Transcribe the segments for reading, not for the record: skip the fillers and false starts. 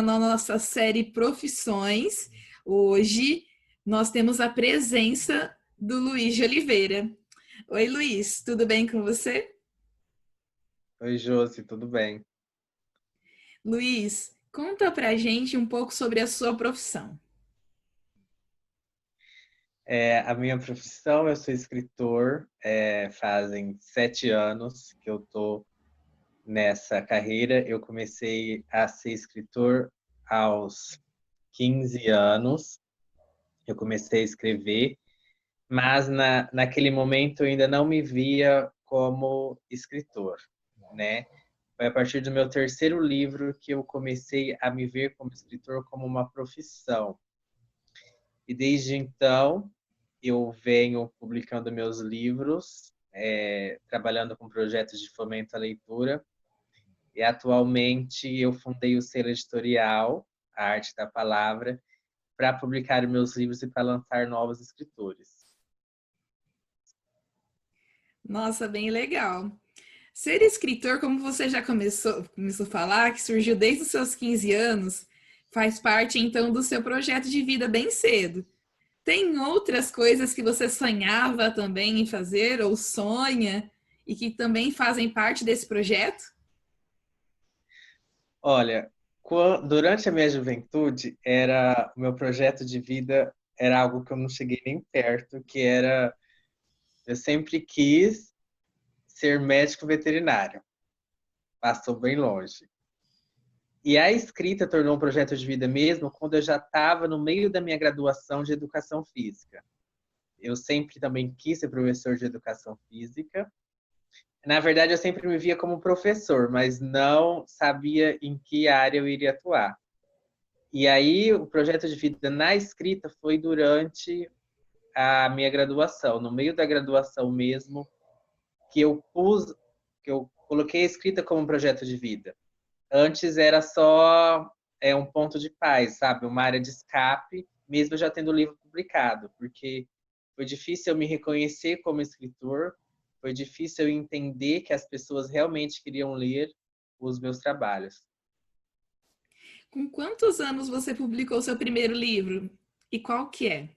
na nossa série Profissões. Hoje nós temos a presença do Luiz de Oliveira. Oi, Luiz, tudo bem com você? Oi, Josi, tudo bem? Luiz, conta pra gente um pouco sobre a sua profissão. A minha profissão, eu sou escritor, fazem 7 anos que eu estou nessa carreira. Eu comecei a ser escritor aos 15 anos, eu comecei a escrever, mas naquele momento eu ainda não me via como escritor, né? Foi a partir do meu terceiro livro que eu comecei a me ver como escritor como uma profissão. E desde então, eu venho publicando meus livros, trabalhando com projetos de fomento à leitura. E atualmente eu fundei o selo editorial, A Arte da Palavra, para publicar meus livros e para lançar novos escritores. Nossa, bem legal. Ser escritor, como você já começou a falar, que surgiu desde os seus 15 anos, faz parte então do seu projeto de vida bem cedo. Tem outras coisas que você sonhava também em fazer ou sonha e que também fazem parte desse projeto? Olha, durante a minha juventude, o meu projeto de vida era algo que eu não cheguei nem perto, que era eu sempre quis ser médico veterinário. Passou bem longe. E a escrita tornou um projeto de vida mesmo quando eu já estava no meio da minha graduação de educação física. Eu sempre também quis ser professor de educação física. Na verdade, eu sempre me via como professor, mas não sabia em que área eu iria atuar. E aí, o projeto de vida na escrita foi durante a minha graduação, no meio da graduação mesmo, que eu coloquei a escrita como um projeto de vida. Antes era só um ponto de paz, sabe? Uma área de escape, mesmo já tendo o livro publicado, porque foi difícil eu me reconhecer como escritor, foi difícil eu entender que as pessoas realmente queriam ler os meus trabalhos. Com quantos anos você publicou seu primeiro livro? E qual que é?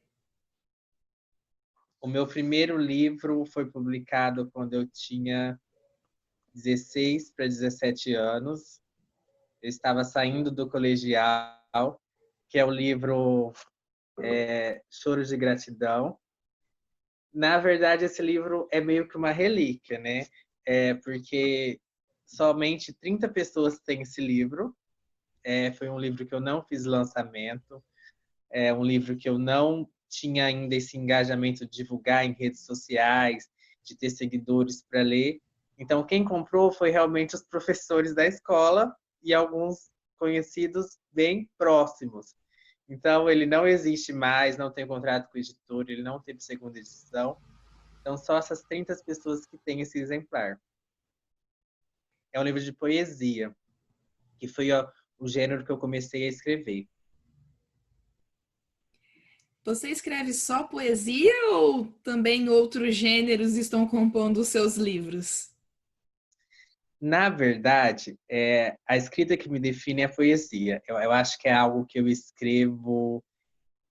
O meu primeiro livro foi publicado quando eu tinha 16 para 17 anos. Eu estava saindo do colegial, que é o livro Choro de Gratidão. Na verdade, esse livro é meio que uma relíquia, né? Porque somente 30 pessoas têm esse livro. Foi um livro que eu não fiz lançamento. É um livro que eu não tinha ainda esse engajamento de divulgar em redes sociais, de ter seguidores para ler. Então, quem comprou foi realmente os professores da escola e alguns conhecidos bem próximos. Então, ele não existe mais, não tem contrato com o editor, ele não teve segunda edição. Então, só essas 30 pessoas que têm esse exemplar. É um livro de poesia, que foi o gênero que eu comecei a escrever. Você escreve só poesia ou também outros gêneros estão compondo os seus livros? Na verdade, a escrita que me define é a poesia. Eu acho que é algo que eu escrevo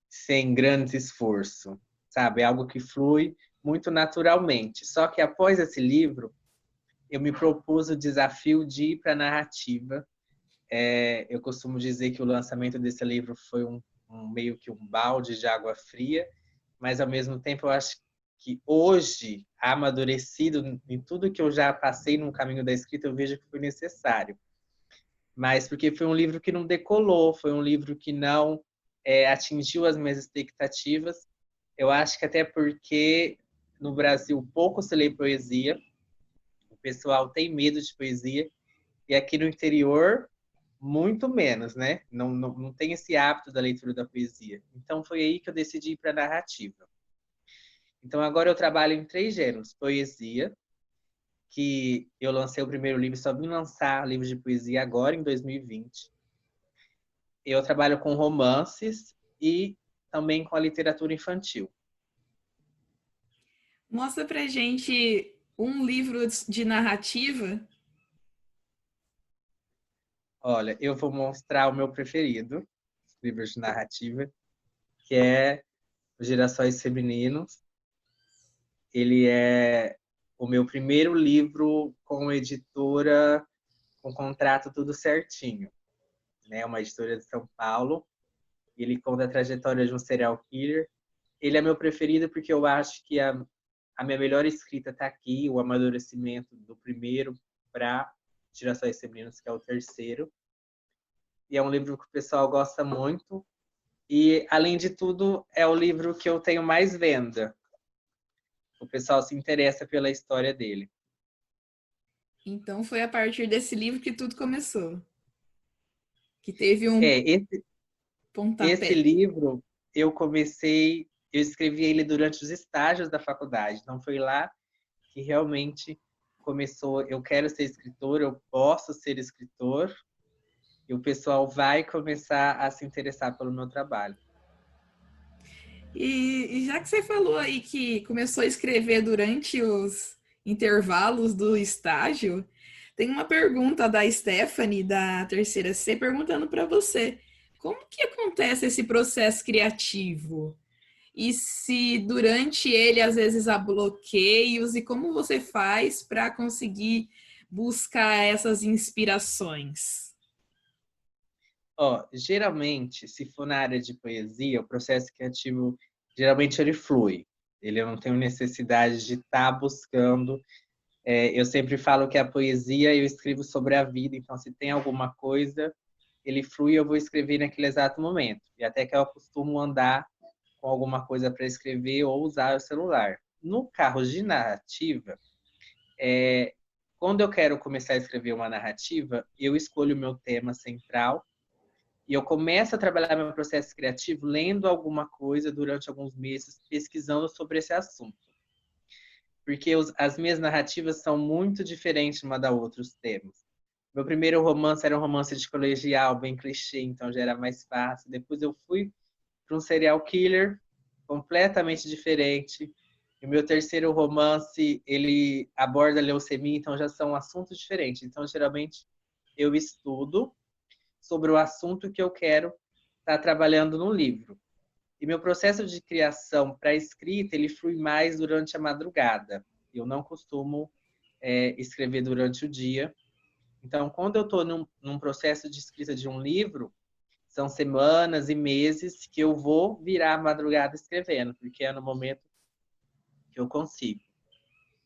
sem grande esforço, sabe? É algo que flui muito naturalmente. Só que após esse livro, eu me propus o desafio de ir para a narrativa. Eu costumo dizer que o lançamento desse livro foi meio que um balde de água fria, mas ao mesmo tempo eu acho que hoje, amadurecido em tudo que eu já passei no caminho da escrita, eu vejo que foi necessário. Mas porque foi um livro que não decolou, foi um livro que não atingiu as minhas expectativas. Eu acho que até porque no Brasil pouco se lê poesia, o pessoal tem medo de poesia, e aqui no interior muito menos, né? Não tem esse hábito da leitura da poesia. Então foi aí que eu decidi ir para a narrativa. Então agora eu trabalho em 3 gêneros: poesia, que eu lancei o primeiro livro, só vim lançar livros de poesia agora em 2020. Eu trabalho com romances e também com a literatura infantil. Mostra pra gente um livro de narrativa. Olha, eu vou mostrar o meu preferido, livros de narrativa, que é Os Girassóis Femininos. Ele é o meu primeiro livro com editora, com contrato tudo certinho, né? Uma editora de São Paulo. Ele conta a trajetória de um serial killer. Ele é meu preferido porque eu acho que a minha melhor escrita está aqui, o amadurecimento do primeiro para Girassóis Femininos, que é o terceiro. E é um livro que o pessoal gosta muito. E, além de tudo, é o livro que eu tenho mais venda. O pessoal se interessa pela história dele. Então foi a partir desse livro que tudo começou, que teve um É, esse pontapé. livro eu escrevi ele durante os estágios da faculdade. Então foi lá que realmente começou, eu quero ser escritor, eu posso ser escritor, e o pessoal vai começar a se interessar pelo meu trabalho. E já que você falou aí que começou a escrever durante os intervalos do estágio, tem uma pergunta da Stephanie, da terceira C, perguntando para você: como que acontece esse processo criativo? E se durante ele às vezes há bloqueios, e como você faz para conseguir buscar essas inspirações? Ó, geralmente, se for na área de poesia, o processo criativo geralmente ele flui. Ele eu não tenho necessidade de estar buscando. Eu sempre falo que a poesia eu escrevo sobre a vida, então se tem alguma coisa, ele flui, eu vou escrever naquele exato momento. E até que eu costumo andar com alguma coisa para escrever ou usar o celular. No carro de narrativa, quando eu quero começar a escrever uma narrativa, eu escolho o meu tema central e eu começo a trabalhar meu processo criativo lendo alguma coisa durante alguns meses, pesquisando sobre esse assunto. Porque as minhas narrativas são muito diferentes uma da outra, os temas. Meu primeiro romance era um romance de colegial, bem clichê, então já era mais fácil. Depois eu fui para um serial killer completamente diferente. E o meu terceiro romance, ele aborda leucemia, então já são assuntos diferentes. Então, geralmente, eu estudo sobre o assunto que eu quero estar trabalhando no livro. E meu processo de criação para escrita, ele flui mais durante a madrugada. Eu não costumo escrever durante o dia. Então, quando eu estou num processo de escrita de um livro, são semanas e meses que eu vou virar a madrugada escrevendo, porque é no momento que eu consigo.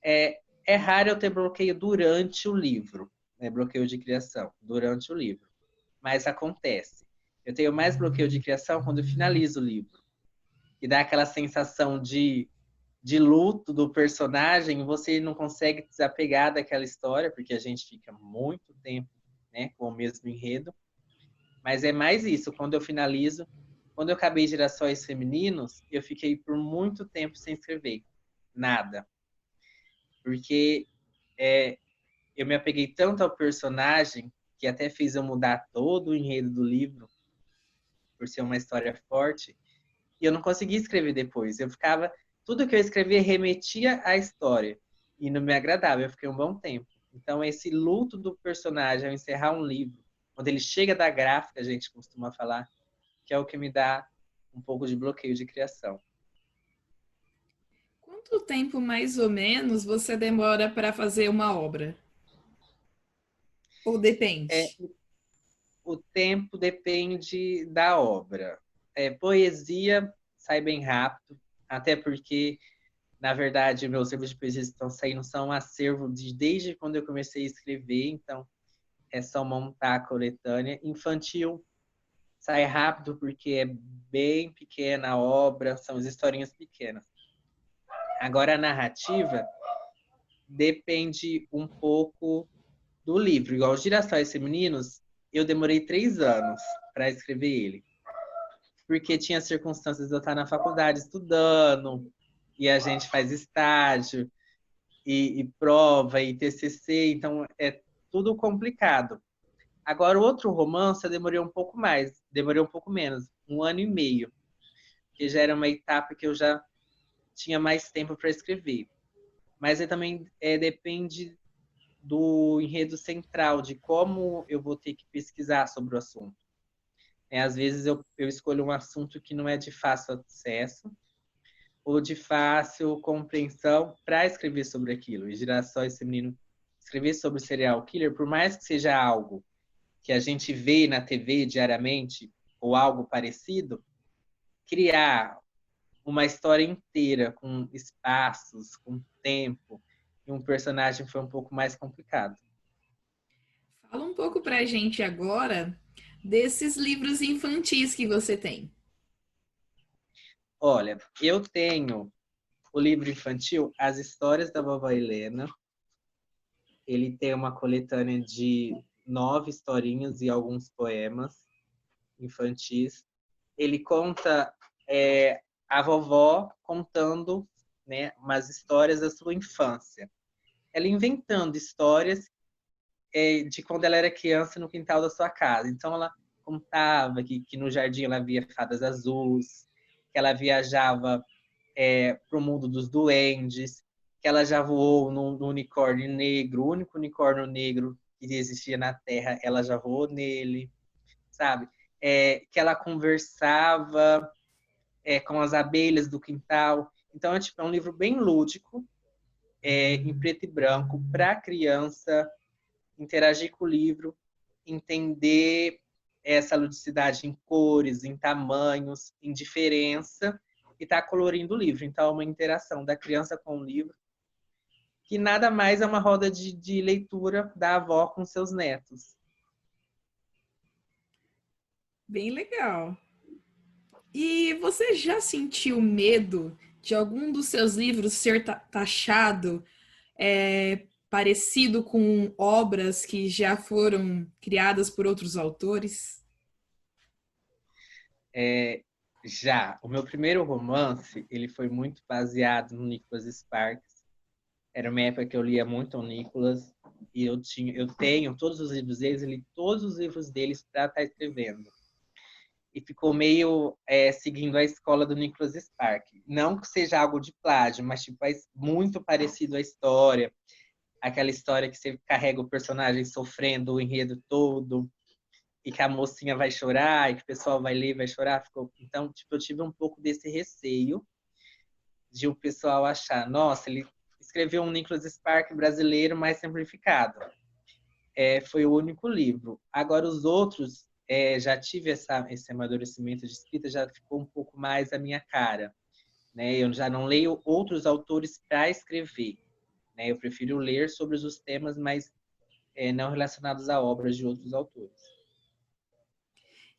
É raro eu ter bloqueio durante o livro, né? Bloqueio de criação, durante o livro. Mas acontece. Eu tenho mais bloqueio de criação quando eu finalizo o livro. E dá aquela sensação de luto do personagem, você não consegue desapegar daquela história, porque a gente fica muito tempo, né, com o mesmo enredo. Mas é mais isso, quando eu finalizo, quando eu acabei Girassóis Femininos, eu fiquei por muito tempo sem escrever nada. Porque eu me apeguei tanto ao personagem, que até fez eu mudar todo o enredo do livro, por ser uma história forte, e eu não conseguia escrever depois. Eu ficava, tudo que eu escrevia remetia à história, e não me agradava, eu fiquei um bom tempo. Então, esse luto do personagem ao encerrar um livro, quando ele chega da gráfica, a gente costuma falar, que é o que me dá um pouco de bloqueio de criação. Quanto tempo mais ou menos você demora para fazer uma obra? Ou É, depende? o tempo depende da obra. Poesia sai bem rápido, até porque, na verdade, meus livros de poesia estão saindo, são um acervo desde quando eu comecei a escrever, então é só montar a coletânea. Infantil sai rápido porque é bem pequena a obra, são as historinhas pequenas. Agora, a narrativa depende um pouco do livro. Igual Os Girassóis Femininos, eu demorei 3 anos para escrever ele. Porque tinha circunstâncias de eu estar na faculdade estudando, e a gente faz estágio, e prova, e TCC, então é tudo complicado. Agora, o outro romance eu demorei um pouco mais, demorei um pouco menos, 1 ano e meio, que já era uma etapa que eu já tinha mais tempo para escrever. Mas também depende do enredo central, de como eu vou ter que pesquisar sobre o assunto. Às vezes eu escolho um assunto que não é de fácil acesso ou de fácil compreensão para escrever sobre aquilo. E Girassóis Feminino, escrever sobre serial killer, por mais que seja algo que a gente vê na TV diariamente ou algo parecido, criar uma história inteira com espaços, com tempo, e um personagem foi um pouco mais complicado. Fala um pouco pra gente agora desses livros infantis que você tem. Olha, eu tenho o livro infantil As Histórias da Vovó Helena. Ele tem uma coletânea de 9 historinhas e alguns poemas infantis. Ele conta a vovó contando, né, umas histórias da sua infância. Ela inventando histórias de quando ela era criança no quintal da sua casa. Então ela contava que no jardim ela via fadas azuis, que ela viajava para o mundo dos duendes, que ela já voou no unicórnio negro, o único unicórnio negro que existia na Terra, ela já voou nele, sabe? Que ela conversava com as abelhas do quintal. Então, é um livro bem lúdico, em preto e branco, para a criança interagir com o livro, entender essa ludicidade em cores, em tamanhos, em diferença, e está colorindo o livro. Então, é uma interação da criança com o livro, que nada mais é uma roda de leitura da avó com seus netos. Bem legal. E você já sentiu medo de algum dos seus livros ser taxado parecido com obras que já foram criadas por outros autores? Já, o meu primeiro romance, ele foi muito baseado no Nicholas Sparks. Era uma época que eu lia muito o Nicholas e eu tenho todos os livros deles, eu li todos os livros deles para estar escrevendo. E ficou meio seguindo a escola do Nicholas Sparks. Não que seja algo de plágio, mas tipo, é muito parecido a história. Aquela história que você carrega o personagem sofrendo o enredo todo, e que a mocinha vai chorar, e que o pessoal vai ler e vai chorar. Então, tipo, eu tive um pouco desse receio de o pessoal achar, nossa, ele escreveu um Nicholas Sparks brasileiro mais simplificado. Foi o único livro. Agora, os outros, já tive esse amadurecimento de escrita, já ficou um pouco mais a minha cara. Né? Eu já não leio outros autores para escrever. Né? Eu prefiro ler sobre os temas, mas não relacionados a obras de outros autores.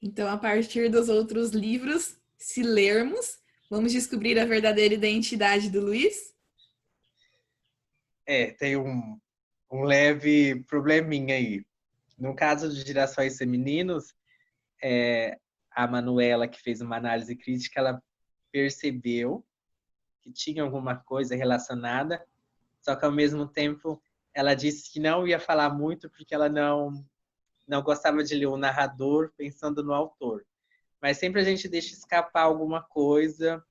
Então, a partir dos outros livros, se lermos, vamos descobrir a verdadeira identidade do Luiz? Tem um leve probleminha aí. No caso de Girassóis Femininos, a Manuela, que fez uma análise crítica, ela percebeu que tinha alguma coisa relacionada, só que ao mesmo tempo ela disse que não ia falar muito porque ela não gostava de ler o narrador pensando no autor. Mas sempre a gente deixa escapar alguma coisa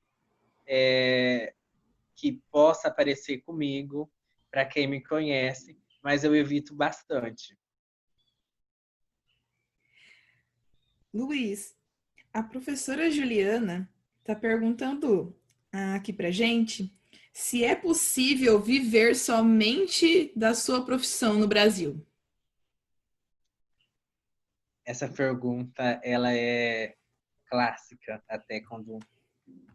que possa aparecer comigo, para quem me conhece, mas eu evito bastante. Luiz, a professora Juliana está perguntando aqui pra gente se é possível viver somente da sua profissão no Brasil. Essa pergunta, ela é clássica até quando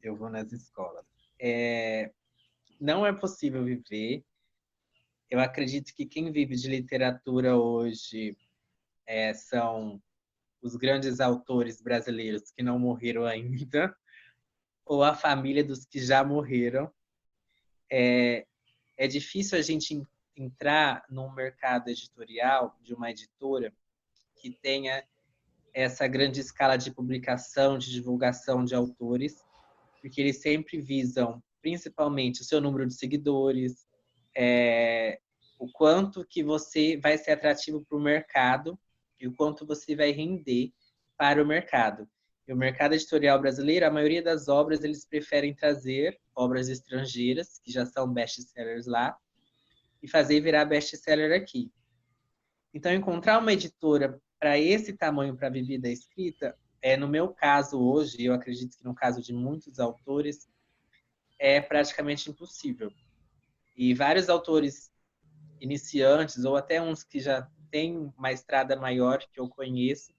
eu vou nas escolas. Não é possível viver. Eu acredito que quem vive de literatura hoje são os grandes autores brasileiros que não morreram ainda, ou a família dos que já morreram. É difícil a gente entrar num mercado editorial de uma editora que tenha essa grande escala de publicação, de divulgação de autores, porque eles sempre visam principalmente o seu número de seguidores, o quanto que você vai ser atrativo para o mercado e o quanto você vai render para o mercado. E o mercado editorial brasileiro, a maioria das obras, eles preferem trazer obras estrangeiras, que já são best-sellers lá, e fazer virar best-seller aqui. Então, encontrar uma editora para esse tamanho para viver da escrita, no meu caso hoje, eu acredito que no caso de muitos autores, é praticamente impossível. E vários autores iniciantes, ou até uns que já têm uma estrada maior que eu conheço,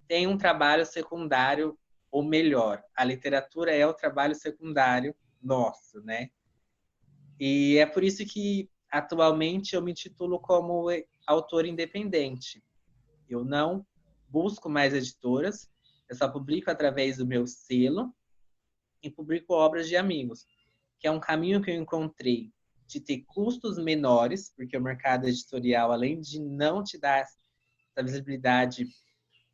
têm um trabalho secundário, ou melhor, a literatura é o trabalho secundário nosso, né? E é por isso que, atualmente, eu me titulo como autor independente. Eu não busco mais editoras, eu só publico através do meu selo e publico obras de amigos, que é um caminho que eu encontrei de ter custos menores, porque o mercado editorial, além de não te dar essa visibilidade,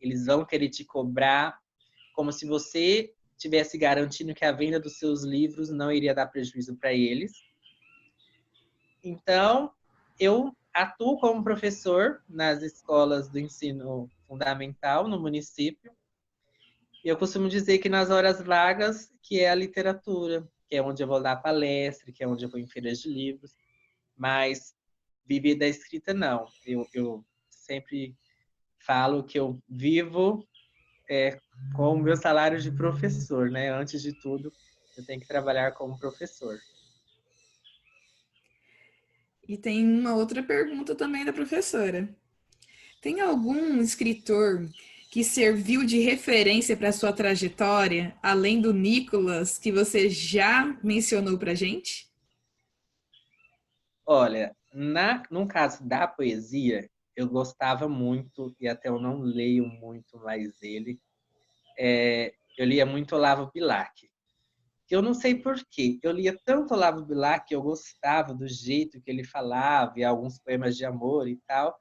eles vão querer te cobrar como se você tivesse garantindo que a venda dos seus livros não iria dar prejuízo para eles. Então, eu atuo como professor nas escolas do ensino fundamental no município. E eu costumo dizer que nas horas vagas, que é a literatura, que é onde eu vou dar palestra, que é onde eu vou em feiras de livros, mas viver da escrita não. Eu sempre falo que eu vivo com o meu salário de professor, né? Antes de tudo, eu tenho que trabalhar como professor. E tem uma outra pergunta também da professora. Tem algum escritor que serviu de referência para sua trajetória, além do Nicolas, que você já mencionou para gente? Olha, no caso da poesia, eu gostava muito, e até eu não leio muito mais ele, eu lia muito Olavo Bilac. Eu não sei por quê, eu lia tanto Olavo Bilac que eu gostava do jeito que ele falava, e alguns poemas de amor e tal,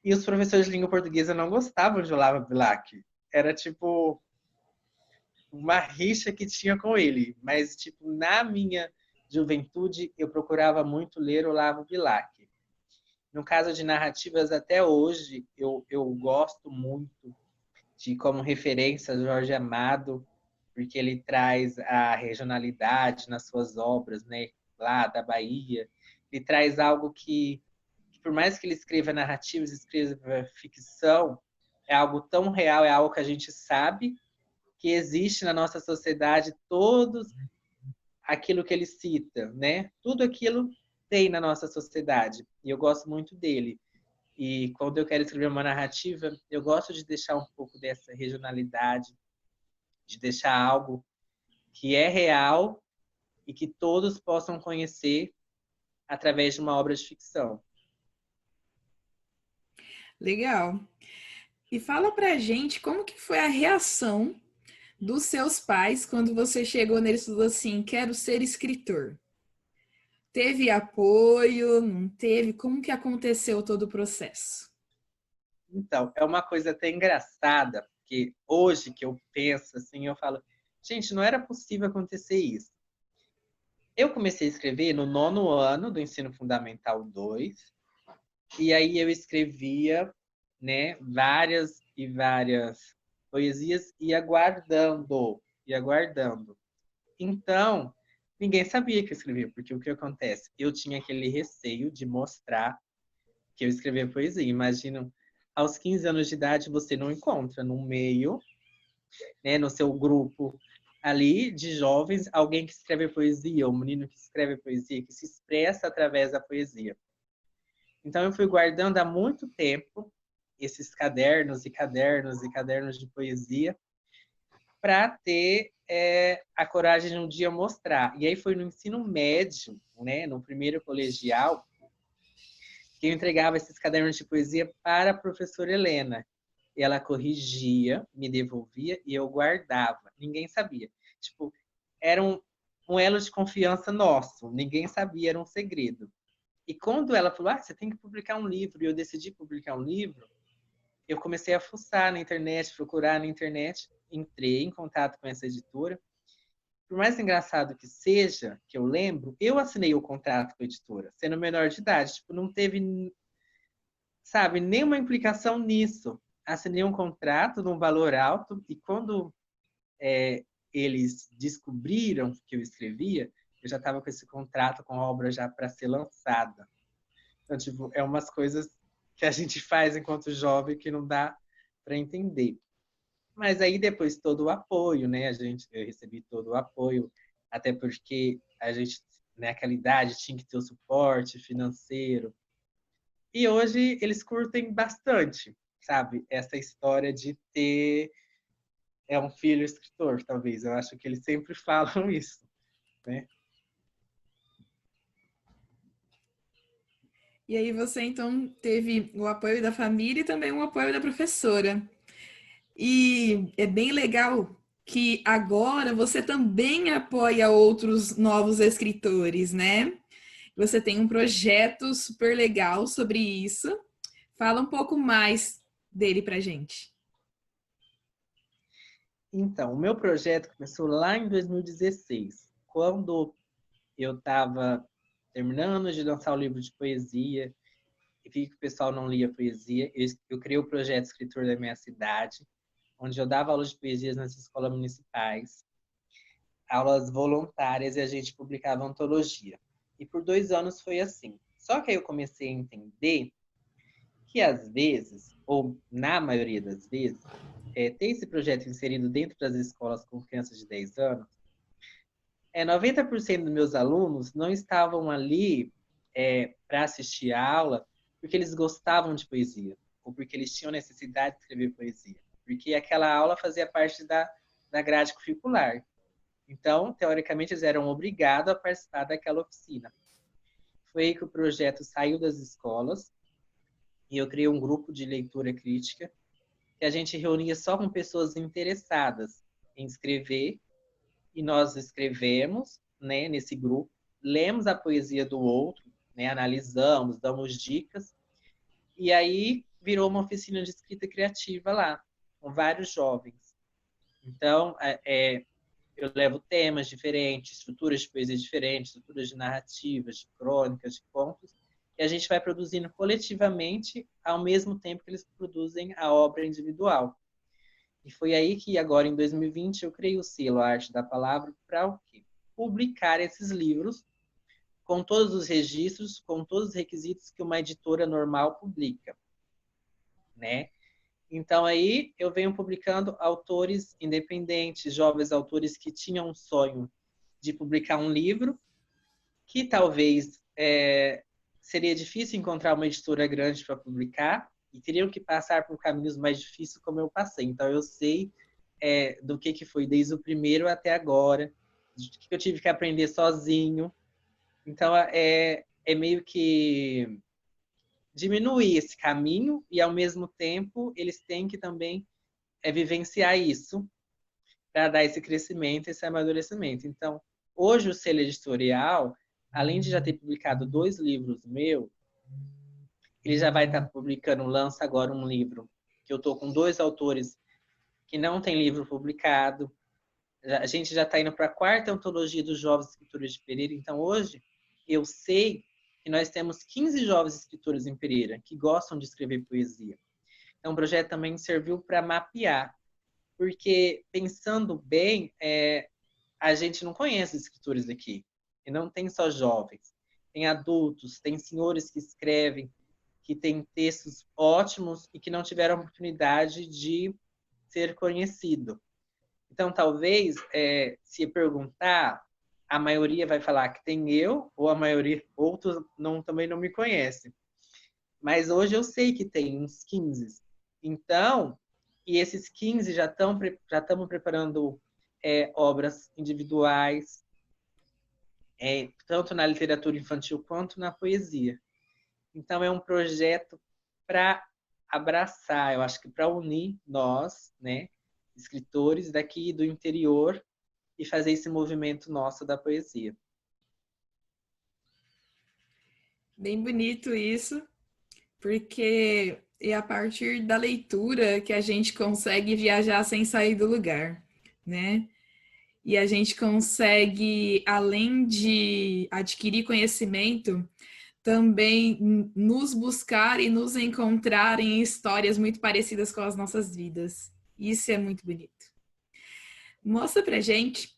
e os professores de língua portuguesa não gostavam de Olavo Bilac. Era tipo uma rixa que tinha com ele, mas tipo na minha juventude eu procurava muito ler Olavo Bilac. No caso de narrativas, até hoje, eu gosto muito de, como referência, Jorge Amado, porque ele traz a regionalidade nas suas obras, né? Lá da Bahia. Ele traz algo que, por mais que ele escreva narrativas, escreva ficção, é algo tão real, é algo que a gente sabe que existe na nossa sociedade, todos aquilo que ele cita, né? Tudo aquilo tem na nossa sociedade. E eu gosto muito dele. E quando eu quero escrever uma narrativa, eu gosto de deixar um pouco dessa regionalidade, de deixar algo que é real e que todos possam conhecer através de uma obra de ficção. Legal. E fala pra gente como que foi a reação dos seus pais quando você chegou neles e falou assim, quero ser escritor. Teve apoio? Não teve? Como que aconteceu todo o processo? Então, é uma coisa até engraçada, porque hoje que eu penso assim, eu falo, gente, não era possível acontecer isso. Eu comecei a escrever no 9º ano do Ensino Fundamental 2, e aí eu escrevia, né, várias e várias poesias e aguardando, e aguardando. Então, ninguém sabia que eu escrevia, porque o que acontece? Eu tinha aquele receio de mostrar que eu escrevia poesia. Imagina, aos 15 anos de idade, você não encontra no meio, né, no seu grupo ali de jovens, alguém que escreve poesia, um menino que escreve poesia, que se expressa através da poesia. Então, eu fui guardando há muito tempo esses cadernos e cadernos e cadernos de poesia para ter a coragem de um dia mostrar. E aí foi no ensino médio, né, no primeiro colegial, que eu entregava esses cadernos de poesia para a professora Helena. E ela corrigia, me devolvia e eu guardava. Ninguém sabia. Tipo, era um elo de confiança nosso. Ninguém sabia, era um segredo. E quando ela falou, você tem que publicar um livro, e eu decidi publicar um livro, eu comecei a fuçar na internet, procurar na internet, entrei em contato com essa editora. Por mais engraçado que seja, que eu lembro, eu assinei o contrato com a editora, sendo menor de idade. Tipo, não teve, sabe, nenhuma implicação nisso. Assinei um contrato de um valor alto e quando eles descobriram que eu escrevia, eu já estava com esse contrato com a obra já para ser lançada. Então, tipo, é umas coisas que a gente faz enquanto jovem que não dá para entender. Mas aí depois todo o apoio, né? Eu recebi todo o apoio, até porque a gente, naquela idade, tinha que ter o suporte financeiro. E hoje eles curtem bastante, sabe? Essa história de ter um filho escritor, talvez. Eu acho que eles sempre falam isso, né? E aí você então teve o apoio da família e também o apoio da professora. E é bem legal que agora você também apoia outros novos escritores, né? Você tem um projeto super legal sobre isso. Fala um pouco mais dele pra gente. Então, o meu projeto começou lá em 2016, quando eu estava terminando de lançar o livro de poesia e vi que o pessoal não lia poesia. Eu criei o projeto Escritor da Minha Cidade, onde eu dava aulas de poesias nas escolas municipais, aulas voluntárias, e a gente publicava antologia. E por 2 anos foi assim. Só que aí eu comecei a entender que às vezes, ou na maioria das vezes, ter esse projeto inserido dentro das escolas com crianças de 10 anos, 90% dos meus alunos não estavam ali para assistir a aula porque eles gostavam de poesia, ou porque eles tinham necessidade de escrever poesia, porque aquela aula fazia parte da grade curricular. Então, teoricamente, eles eram obrigados a participar daquela oficina. Foi aí que o projeto saiu das escolas e eu criei um grupo de leitura crítica que a gente reunia só com pessoas interessadas em escrever, e nós escrevemos, né, nesse grupo, lemos a poesia do outro, né, analisamos, damos dicas, e aí virou uma oficina de escrita criativa lá, com vários jovens. Então, eu levo temas diferentes, estruturas de poesia diferentes, estruturas de narrativas, de crônicas, de contos, e a gente vai produzindo coletivamente ao mesmo tempo que eles produzem a obra individual. E foi aí que, agora em 2020, eu criei o selo Arte da Palavra para o quê? Publicar esses livros com todos os registros, com todos os requisitos que uma editora normal publica, né? Então aí eu venho publicando autores independentes, jovens autores que tinham um sonho de publicar um livro, que talvez seria difícil encontrar uma editora grande para publicar, e teriam que passar por caminhos mais difíceis como eu passei. Então eu sei do que foi desde o primeiro até agora, do que eu tive que aprender sozinho. Então é meio que diminuir esse caminho, e ao mesmo tempo eles têm que também vivenciar isso para dar esse crescimento, esse amadurecimento. Então, hoje o selo editorial, além de já ter publicado 2 livros meus, ele já vai estar publicando, lança agora um livro, que eu estou com 2 autores que não tem livro publicado. A gente já está indo para a 4ª antologia dos jovens escritores de Pereira. Então, hoje, eu sei que nós temos 15 jovens escritores em Pereira que gostam de escrever poesia. Então, o projeto também serviu para mapear, porque, pensando bem, a gente não conhece escritores daqui. E não tem só jovens. Tem adultos, tem senhores que escrevem, que têm textos ótimos e que não tiveram a oportunidade de ser conhecido. Então, talvez, se perguntar, a maioria vai falar que tem eu, ou a maioria, outros também não me conhecem. Mas hoje eu sei que tem uns 15. Então, e esses 15 já estamos preparando obras individuais, tanto na literatura infantil quanto na poesia. Então, é um projeto para abraçar, eu acho que para unir nós, né, escritores daqui do interior, e fazer esse movimento nosso da poesia. Bem bonito isso, porque é a partir da leitura que a gente consegue viajar sem sair do lugar, né? E a gente consegue, além de adquirir conhecimento, também nos buscar e nos encontrar em histórias muito parecidas com as nossas vidas. Isso é muito bonito. Mostra pra gente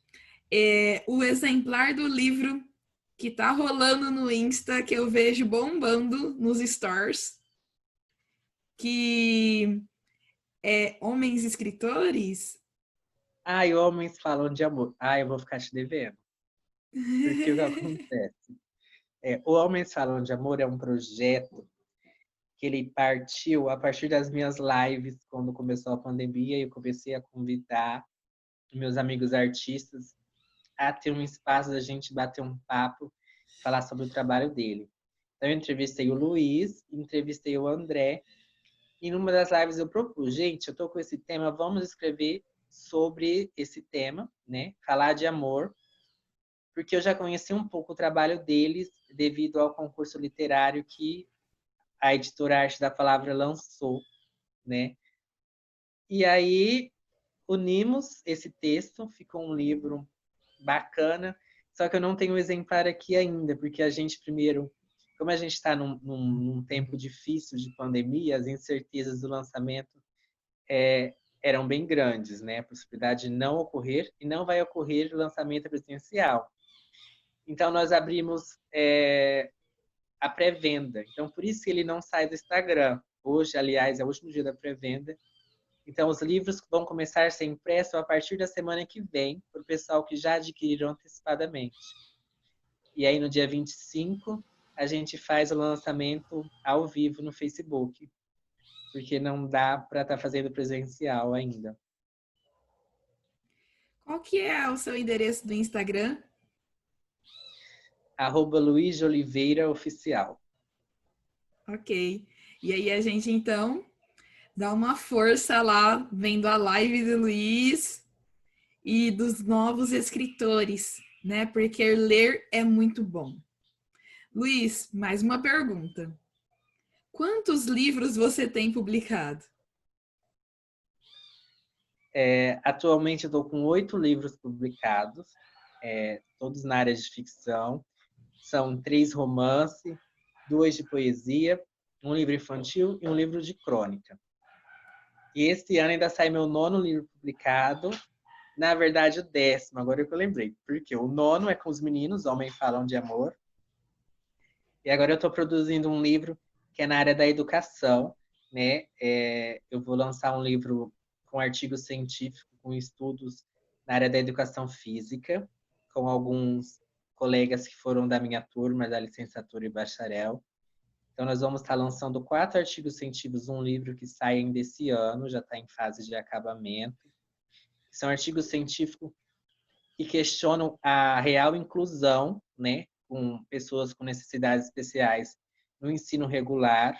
o exemplar do livro que tá rolando no Insta, que eu vejo bombando nos stores, que é Homens Escritores. Ai, homens falam de amor. Ai, eu vou ficar te devendo. Porque o que acontece? O Homens Falam de Amor é um projeto que ele partiu a partir das minhas lives, quando começou a pandemia, e eu comecei a convidar meus amigos artistas a ter um espaço da gente bater um papo, falar sobre o trabalho dele. Então, eu entrevistei o Luiz, entrevistei o André, e numa das lives eu propus, gente, eu tô com esse tema, vamos escrever sobre esse tema, né? Falar de amor, porque eu já conheci um pouco o trabalho deles devido ao concurso literário que a editora Arte da Palavra lançou, né? E aí unimos esse texto, ficou um livro bacana, só que eu não tenho o exemplar aqui ainda, porque a gente primeiro, como a gente está num tempo difícil de pandemia, as incertezas do lançamento eram bem grandes, né? A possibilidade de não ocorrer, e não vai ocorrer o lançamento presencial. Então, nós abrimos a pré-venda. Então, por isso que ele não sai do Instagram. Hoje, aliás, é o último dia da pré-venda. Então, os livros vão começar a ser impressos a partir da semana que vem, para o pessoal que já adquiriram antecipadamente. E aí, no dia 25, a gente faz o lançamento ao vivo no Facebook, porque não dá para estar fazendo presencial ainda. Qual que é o seu endereço do Instagram? @Luiz de Oliveira Oficial. Ok. E aí a gente então dá uma força lá, vendo a live do Luiz e dos novos escritores, né? Porque ler é muito bom. Luiz, mais uma pergunta. Quantos livros você tem publicado? Atualmente eu estou com 8 livros publicados, todos na área de ficção. São 3 romances, 2 de poesia, um livro infantil e um livro de crônica. E esse ano ainda sai meu 9º livro publicado, na verdade o 10º, agora que eu lembrei. Porque o 9º é com os meninos, Homens Falam de Amor. E agora eu estou produzindo um livro que é na área da educação, né? Eu vou lançar um livro com artigo científico, com estudos na área da educação física, com alguns colegas que foram da minha turma, da licenciatura e bacharel. Então, nós vamos estar lançando 4 artigos científicos, um livro que sai ainda esse ano, já está em fase de acabamento. São artigos científicos que questionam a real inclusão, né, com pessoas com necessidades especiais no ensino regular,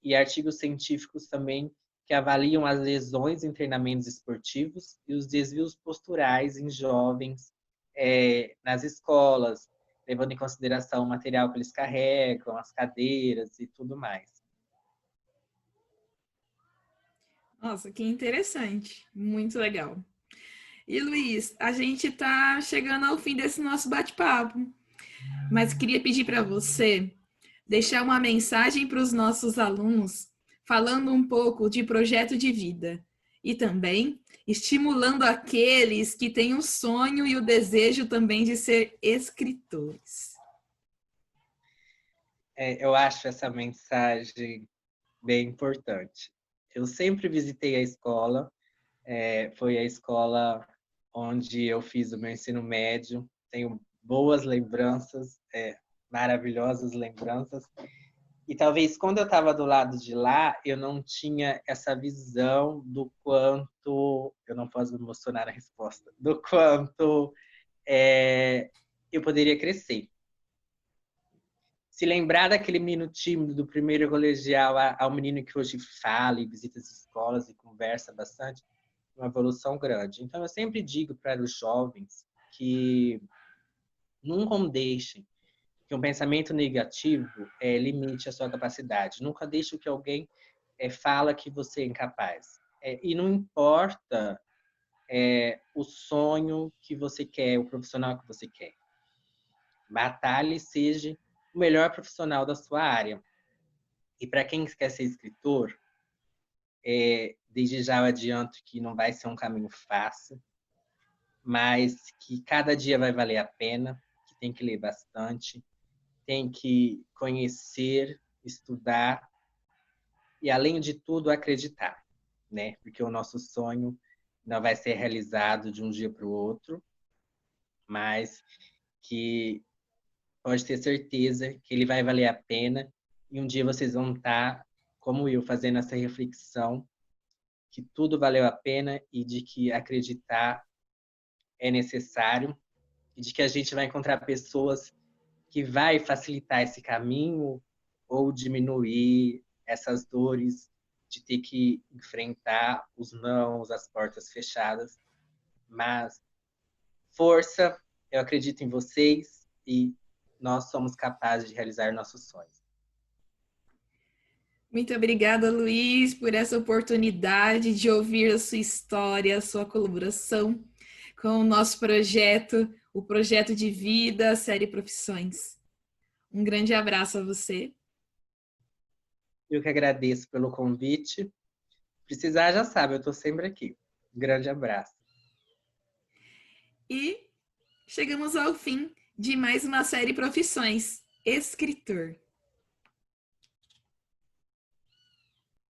e artigos científicos também que avaliam as lesões em treinamentos esportivos e os desvios posturais em jovens nas escolas, levando em consideração o material que eles carregam, as cadeiras e tudo mais. Nossa, que interessante. Muito legal. E Luiz, a gente está chegando ao fim desse nosso bate-papo, mas queria pedir para você deixar uma mensagem para os nossos alunos, falando um pouco de projeto de vida e também estimulando aqueles que têm o sonho e o desejo também de ser escritores. Eu acho essa mensagem bem importante. Eu sempre visitei a escola, foi a escola onde eu fiz o meu ensino médio, tenho boas lembranças, maravilhosas lembranças. E talvez quando eu estava do lado de lá, eu não tinha essa visão do quanto, eu não posso me emocionar na resposta, do quanto eu poderia crescer. Se lembrar daquele menino tímido do primeiro colegial ao menino que hoje fala e visita as escolas e conversa bastante, uma evolução grande. Então, eu sempre digo para os jovens que nunca deixem que um pensamento negativo limite a sua capacidade. Nunca deixe que alguém fala que você é incapaz. E não importa o sonho que você quer, o profissional que você quer. Batalhe e seja o melhor profissional da sua área. E para quem quer ser escritor, desde já eu adianto que não vai ser um caminho fácil, mas que cada dia vai valer a pena, que tem que ler bastante, tem que conhecer, estudar e, além de tudo, acreditar, né? Porque o nosso sonho não vai ser realizado de um dia para o outro, mas que pode ter certeza que ele vai valer a pena e um dia vocês vão estar, como eu, fazendo essa reflexão que tudo valeu a pena e de que acreditar é necessário e de que a gente vai encontrar pessoas que vai facilitar esse caminho ou diminuir essas dores de ter que enfrentar os nãos, as portas fechadas. Mas força, eu acredito em vocês e nós somos capazes de realizar nossos sonhos. Muito obrigada, Luiz, por essa oportunidade de ouvir a sua história, a sua colaboração com o nosso projeto, o projeto de vida, a série Profissões. Um grande abraço a você. Eu que agradeço pelo convite. Precisar, já sabe, eu estou sempre aqui. Um grande abraço. E chegamos ao fim de mais uma série Profissões, Escritor.